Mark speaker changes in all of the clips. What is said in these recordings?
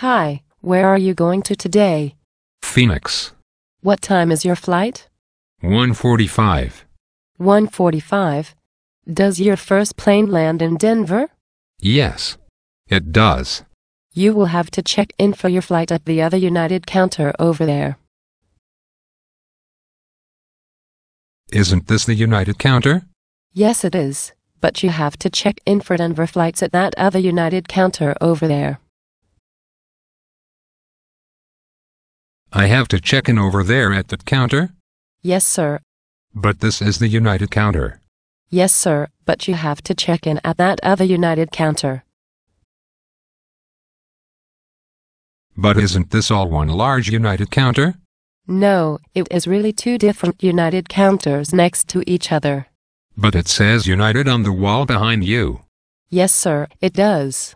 Speaker 1: Hi, where are you going to today?
Speaker 2: Phoenix.
Speaker 1: What time is your flight?
Speaker 2: 1:45.
Speaker 1: 1:45. Does your first plane land in Denver?
Speaker 2: Yes, it does.
Speaker 1: You will have to check in for your flight at the other United counter over there.
Speaker 2: Isn't this the United counter?
Speaker 1: Yes, it is, but you have to check in for Denver flights at that other United counter over there.
Speaker 2: I have to check in over there at that counter?
Speaker 1: Yes, sir.
Speaker 2: But this is the United counter.
Speaker 1: Yes, sir, but you have to check in at that other United counter.
Speaker 2: But isn't this all one large United counter?
Speaker 1: No, it is really two different United counters next to each other.
Speaker 2: But it says United on the wall behind you.
Speaker 1: Yes, sir, it does.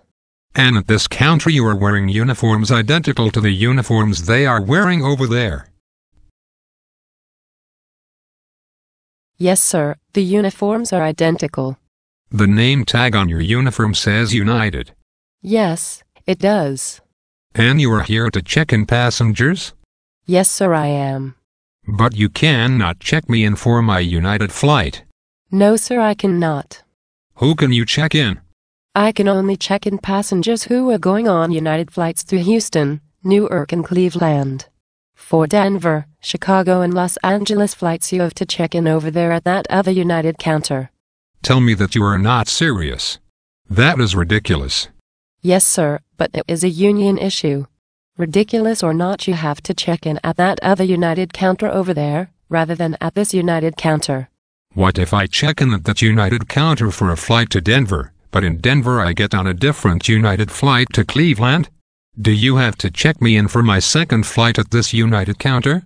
Speaker 2: And at this counter you are wearing uniforms identical to the uniforms they are wearing over there.
Speaker 1: Yes, sir, the uniforms are identical.
Speaker 2: The name tag on your uniform says United.
Speaker 1: Yes, it does.
Speaker 2: And you are here to check in passengers?
Speaker 1: Yes, sir, I am.
Speaker 2: But you cannot check me in for my United flight.
Speaker 1: No, sir, I cannot.
Speaker 2: Who can you check in?
Speaker 1: I can only check in passengers who are going on United flights to Houston, Newark, and Cleveland. For Denver, Chicago, and Los Angeles flights you have to check in over there at that other United counter.
Speaker 2: Tell me that you are not serious. That is ridiculous.
Speaker 1: Yes, sir, but it is a union issue. Ridiculous or not, you have to check in at that other United counter over there, rather than at this United counter.
Speaker 2: What if I check in at that United counter for a flight to Denver, but in Denver I get on a different United flight to Cleveland? Do you have to check me in for my second flight at this United counter?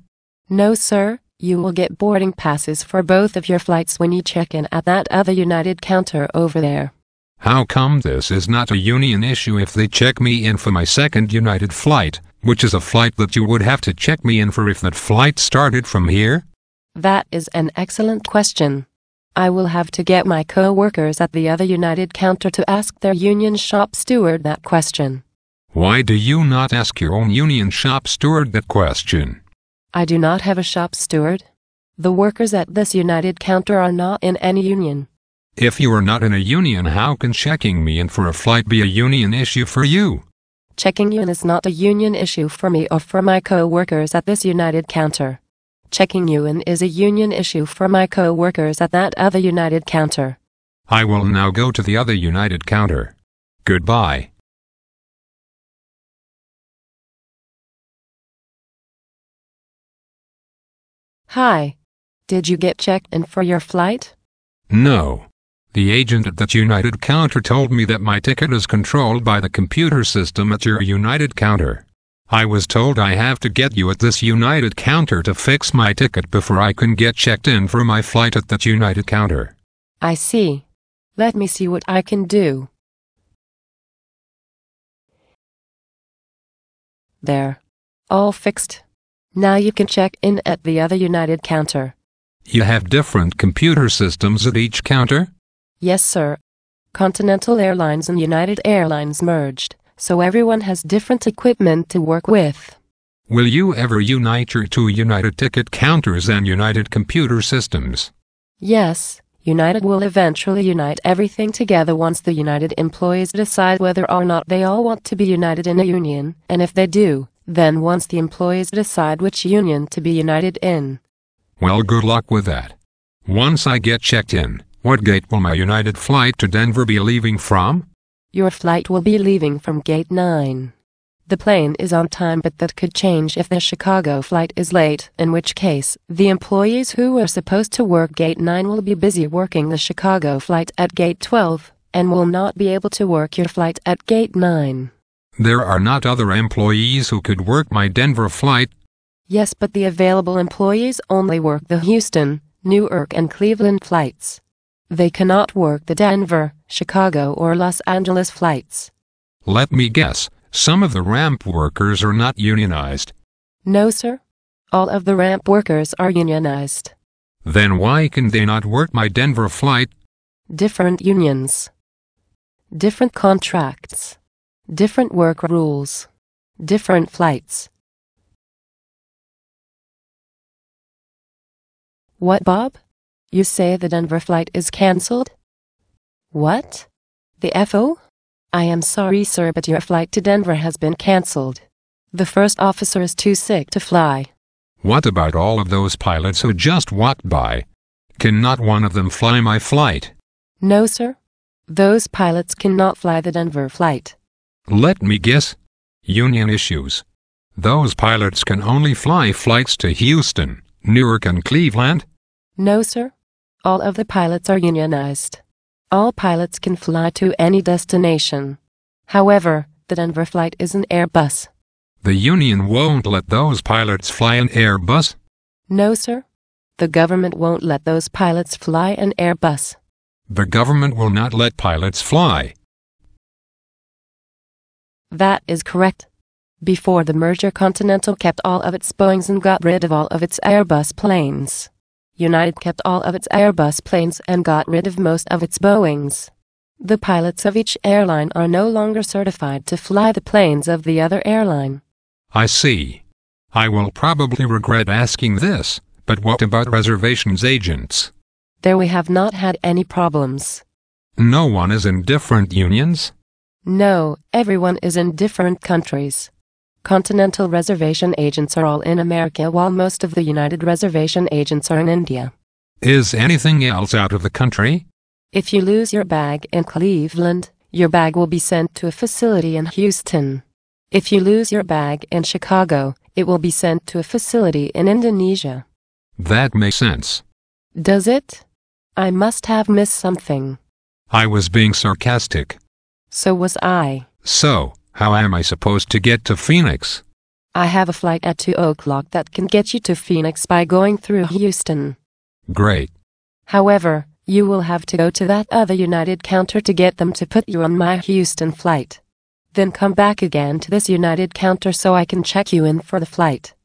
Speaker 1: No, sir, you will get boarding passes for both of your flights when you check in at that other United counter over there.
Speaker 2: How come this is not a union issue if they check me in for my second United flight, which is a flight that you would have to check me in for if that flight started from here?
Speaker 1: That is an excellent question. I will have to get my co-workers at the other United counter to ask their union shop steward that question.
Speaker 2: Why do you not ask your own union shop steward that question?
Speaker 1: I do not have a shop steward. The workers at this United counter are not in any union.
Speaker 2: If you are not in a union, how can checking me in for a flight be a union issue for you?
Speaker 1: Checking you in is not a union issue for me or for my co-workers at this United counter. Checking you in is a union issue for my co-workers at that other United counter.
Speaker 2: I will now go to the other United counter. Goodbye.
Speaker 1: Hi. Did you get checked in for your flight?
Speaker 2: No. The agent at that United counter told me that my ticket is controlled by the computer system at your United counter. I was told I have to get you at this United counter to fix my ticket before I can get checked in for my flight at that United counter.
Speaker 1: I see. Let me see what I can do. There. All fixed. Now you can check in at the other United counter.
Speaker 2: You have different computer systems at each counter?
Speaker 1: Yes, sir. Continental Airlines and United Airlines merged, so everyone has different equipment to work with.
Speaker 2: Will you ever unite your two United ticket counters and United computer systems?
Speaker 1: Yes, United will eventually unite everything together once the United employees decide whether or not they all want to be united in a union, and if they do, then once the employees decide which union to be united in.
Speaker 2: Well, good luck with that. Once I get checked in, what gate will my United flight to Denver be leaving from?
Speaker 1: Your flight will be leaving from Gate 9. The plane is on time, but that could change if the Chicago flight is late, in which case, the employees who are supposed to work Gate 9 will be busy working the Chicago flight at Gate 12, and will not be able to work your flight at Gate 9.
Speaker 2: There are not other employees who could work my Denver flight?
Speaker 1: Yes, but the available employees only work the Houston, Newark, and Cleveland flights. They cannot work the Denver, Chicago, or Los Angeles flights.
Speaker 2: Let me guess, some of the ramp workers are not unionized.
Speaker 1: No, sir. All of the ramp workers are unionized.
Speaker 2: Then why can they not work my Denver flight?
Speaker 1: Different unions. Different contracts. Different work rules. Different flights. What, Bob? You say the Denver flight is cancelled? What? The FO? I am sorry, sir, but your flight to Denver has been cancelled. The first officer is too sick to fly.
Speaker 2: What about all of those pilots who just walked by? Cannot one of them fly my flight?
Speaker 1: No, sir. Those pilots cannot fly the Denver flight.
Speaker 2: Let me guess. Union issues. Those pilots can only fly flights to Houston, Newark, and Cleveland?
Speaker 1: No, sir. All of the pilots are unionized. All pilots can fly to any destination. However, the Denver flight is an Airbus.
Speaker 2: The union won't let those pilots fly an Airbus?
Speaker 1: No, sir. The government won't let those pilots fly an Airbus.
Speaker 2: The government will not let pilots fly.
Speaker 1: That is correct. Before the merger, Continental kept all of its Boeings and got rid of all of its Airbus planes. United kept all of its Airbus planes and got rid of most of its Boeings. The pilots of each airline are no longer certified to fly the planes of the other airline.
Speaker 2: I see. I will probably regret asking this, but what about reservations agents?
Speaker 1: There we have not had any problems.
Speaker 2: No one is in different unions?
Speaker 1: No, everyone is in different countries. Continental reservation agents are all in America, while most of the United reservation agents are in India.
Speaker 2: Is anything else out of the country?
Speaker 1: If you lose your bag in Cleveland, your bag will be sent to a facility in Houston. If you lose your bag in Chicago, it will be sent to a facility in Indonesia.
Speaker 2: That makes sense.
Speaker 1: Does it? I must have missed something.
Speaker 2: I was being sarcastic.
Speaker 1: So was I.
Speaker 2: So, how am I supposed to get to Phoenix?
Speaker 1: I have a flight at 2 o'clock that can get you to Phoenix by going through Houston.
Speaker 2: Great.
Speaker 1: However, you will have to go to that other United counter to get them to put you on my Houston flight. Then come back again to this United counter so I can check you in for the flight.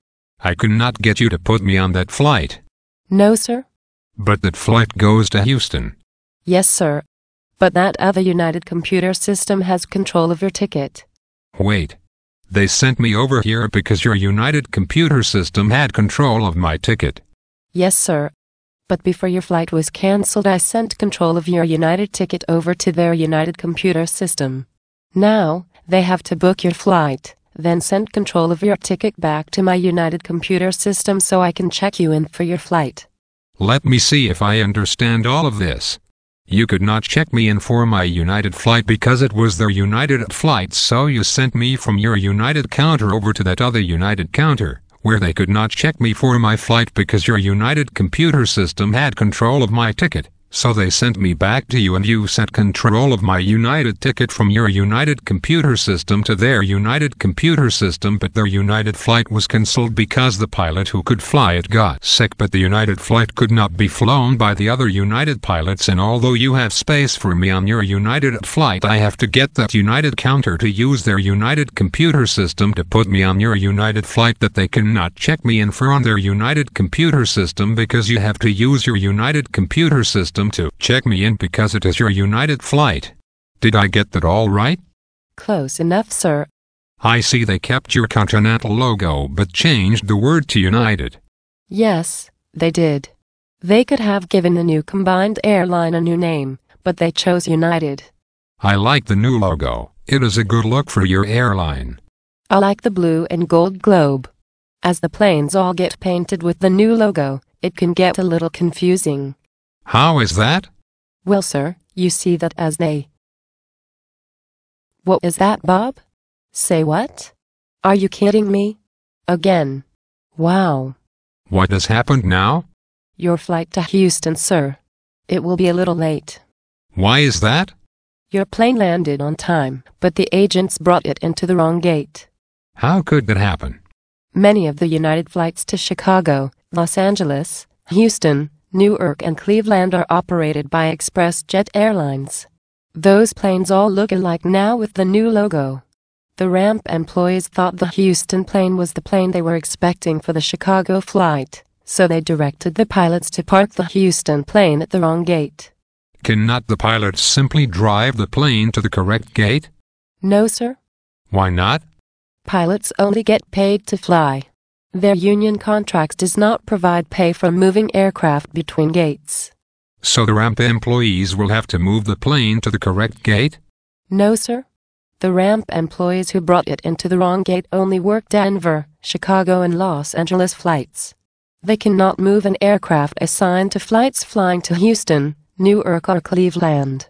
Speaker 2: I could not get you to put me on that flight.
Speaker 1: No, sir.
Speaker 2: But that flight goes to Houston.
Speaker 1: Yes, sir. But that other United computer system has control of your ticket.
Speaker 2: Wait. They sent me over here because your United computer system had control of my ticket.
Speaker 1: Yes, sir. But before your flight was cancelled, I sent control of your United ticket over to their United computer system. Now, they have to book your flight, then send control of your ticket back to my United computer system so I can check you in for your flight.
Speaker 2: Let me see if I understand all of this. You could not check me in for my United flight because it was their United flight, so you sent me from your United counter over to that other United counter, where they could not check me for my flight because your United computer system had control of my ticket. So they sent me back to you and you sent control of my United ticket from your United computer system to their United computer system, but their United flight was cancelled because the pilot who could fly it got sick, but the United flight could not be flown by the other United pilots, and although you have space for me on your United flight, I have to get that United counter to use their United computer system to put me on your United flight that they cannot check me in for on their United computer system because you have to use your United computer system to check me in because it is your United flight. Did I get that all right?
Speaker 1: Close enough, sir.
Speaker 2: I see they kept your Continental logo but changed the word to United.
Speaker 1: Yes, they did. They could have given the new combined airline a new name, but they chose United.
Speaker 2: I like the new logo. It is a good look for your airline.
Speaker 1: I like the blue and gold globe. As the planes all get painted with the new logo, it can get a little confusing.
Speaker 2: How is that?
Speaker 1: Well, sir, you see that as they... What is that, Bob? Say what? Are you kidding me? Again. Wow.
Speaker 2: What has happened now?
Speaker 1: Your flight to Houston, sir. It will be a little late.
Speaker 2: Why is that?
Speaker 1: Your plane landed on time, but the agents brought it into the wrong gate.
Speaker 2: How could that happen?
Speaker 1: Many of the United flights to Chicago, Los Angeles, Houston, Newark and Cleveland are operated by ExpressJet Airlines. Those planes all look alike now with the new logo. The ramp employees thought the Houston plane was the plane they were expecting for the Chicago flight, so they directed the pilots to park the Houston plane at the wrong gate.
Speaker 2: Cannot the pilots simply drive the plane to the correct gate?
Speaker 1: No, sir.
Speaker 2: Why not?
Speaker 1: Pilots only get paid to fly. Their union contracts does not provide pay for moving aircraft between gates.
Speaker 2: So the ramp employees will have to move the plane to the correct gate?
Speaker 1: No, sir. The ramp employees who brought it into the wrong gate only work Denver, Chicago, and Los Angeles flights. They cannot move an aircraft assigned to flights flying to Houston, Newark, or Cleveland.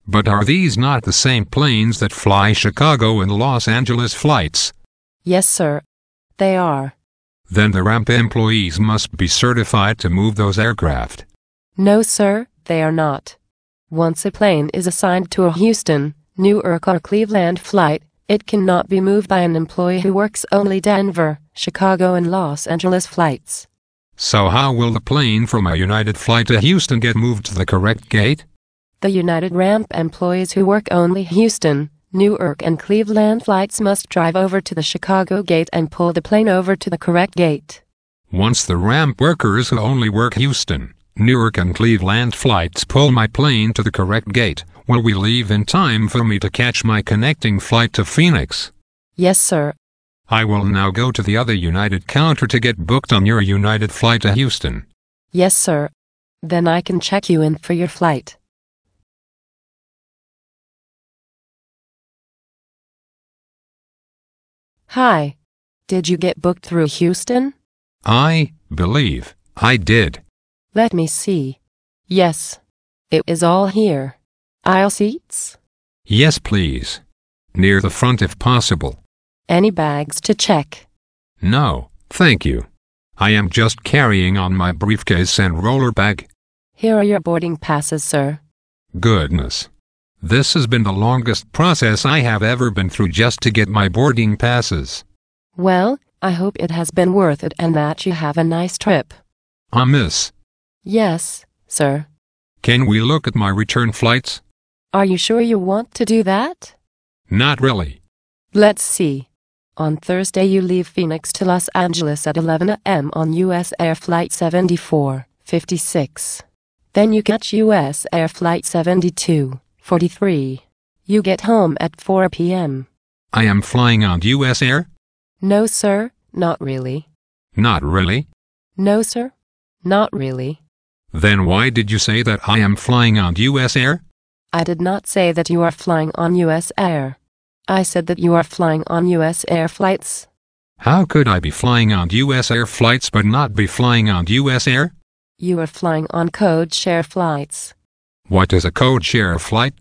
Speaker 2: But are these not the same planes that fly Chicago and Los Angeles flights?
Speaker 1: Yes, sir. They are.
Speaker 2: Then the ramp employees must be certified to move those aircraft.
Speaker 1: No, sir, they are not. Once a plane is assigned to a Houston, Newark, or Cleveland flight, it cannot be moved by an employee who works only Denver, Chicago, and Los Angeles flights.
Speaker 2: So how will the plane from a United flight to Houston get moved to the correct gate?
Speaker 1: The United ramp employees who work only Houston, Newark, and Cleveland flights must drive over to the Chicago gate and pull the plane over to the correct gate.
Speaker 2: Once the ramp workers who only work Houston, Newark, and Cleveland flights pull my plane to the correct gate, will we leave in time for me to catch my connecting flight to Phoenix?
Speaker 1: Yes, sir.
Speaker 2: I will now go to the other United counter to get booked on your United flight to Houston.
Speaker 1: Yes, sir. Then I can check you in for your flight. Hi. Did you get booked through Houston?
Speaker 2: I believe I did.
Speaker 1: Let me see. Yes. It is all here. Aisle seats?
Speaker 2: Yes, please. Near the front if possible.
Speaker 1: Any bags to check?
Speaker 2: No, thank you. I am just carrying on my briefcase and roller bag.
Speaker 1: Here are your boarding passes, sir.
Speaker 2: Goodness. This has been the longest process I have ever been through just to get my boarding passes.
Speaker 1: Well, I hope it has been worth it and that you have a nice trip.
Speaker 2: Miss.
Speaker 1: Yes, sir.
Speaker 2: Can we look at my return flights?
Speaker 1: Are you sure you want to do that?
Speaker 2: Not really.
Speaker 1: Let's see. On Thursday you leave Phoenix to Los Angeles at 11 a.m. on U.S. Air Flight 7456. Then you catch U.S. Air Flight 7243. You get home at 4 p.m.
Speaker 2: I am flying on U.S. Air?
Speaker 1: No, sir, not really.
Speaker 2: Not really?
Speaker 1: No, sir, not really.
Speaker 2: Then why did you say that I am flying on U.S. Air?
Speaker 1: I did not say that you are flying on U.S. Air. I said that you are flying on U.S. Air flights.
Speaker 2: How could I be flying on U.S. Air flights but not be flying on U.S. Air?
Speaker 1: You are flying on code share flights.
Speaker 2: What is a code share flight?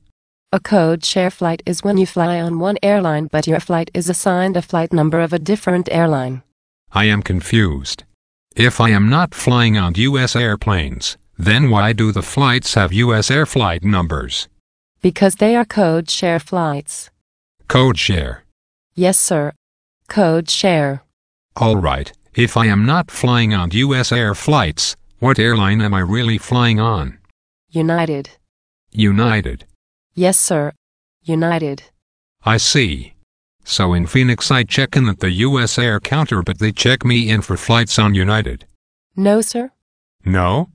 Speaker 1: A code share flight is when you fly on one airline but your flight is assigned a flight number of a different airline.
Speaker 2: I am confused. If I am not flying on U.S. airplanes, then why do the flights have U.S. Air flight numbers?
Speaker 1: Because they are code share flights.
Speaker 2: Code share.
Speaker 1: Yes, sir. Code share.
Speaker 2: All right, if I am not flying on U.S. Air flights, what airline am I really flying on?
Speaker 1: United.
Speaker 2: United.
Speaker 1: Yes, sir. United.
Speaker 2: I see. So in Phoenix I check in at the U.S. Air counter but they check me in for flights on United.
Speaker 1: No, sir.
Speaker 2: No?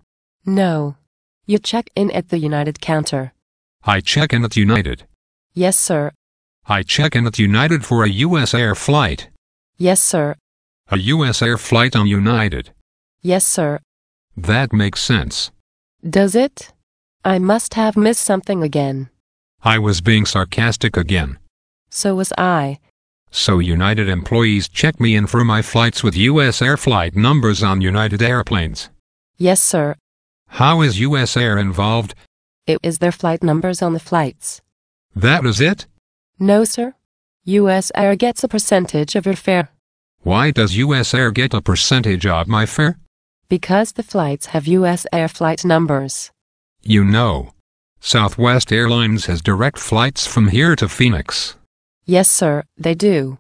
Speaker 1: No. You check in at the United counter.
Speaker 2: I check in at United.
Speaker 1: Yes, sir.
Speaker 2: I check in at United for a U.S. Air flight.
Speaker 1: Yes, sir.
Speaker 2: A U.S. Air flight on United.
Speaker 1: Yes, sir.
Speaker 2: That makes sense.
Speaker 1: Does it? I must have missed something again.
Speaker 2: I was being sarcastic again.
Speaker 1: So was I.
Speaker 2: So United employees check me in for my flights with U.S. Air flight numbers on United airplanes.
Speaker 1: Yes, sir.
Speaker 2: How is U.S. Air involved?
Speaker 1: It is their flight numbers on the flights.
Speaker 2: That is it?
Speaker 1: No, sir. U.S. Air gets a percentage of your fare.
Speaker 2: Why does U.S. Air get a percentage of my fare?
Speaker 1: Because the flights have U.S. Air flight numbers.
Speaker 2: You know, Southwest Airlines has direct flights from here to Phoenix.
Speaker 1: Yes, sir, they do.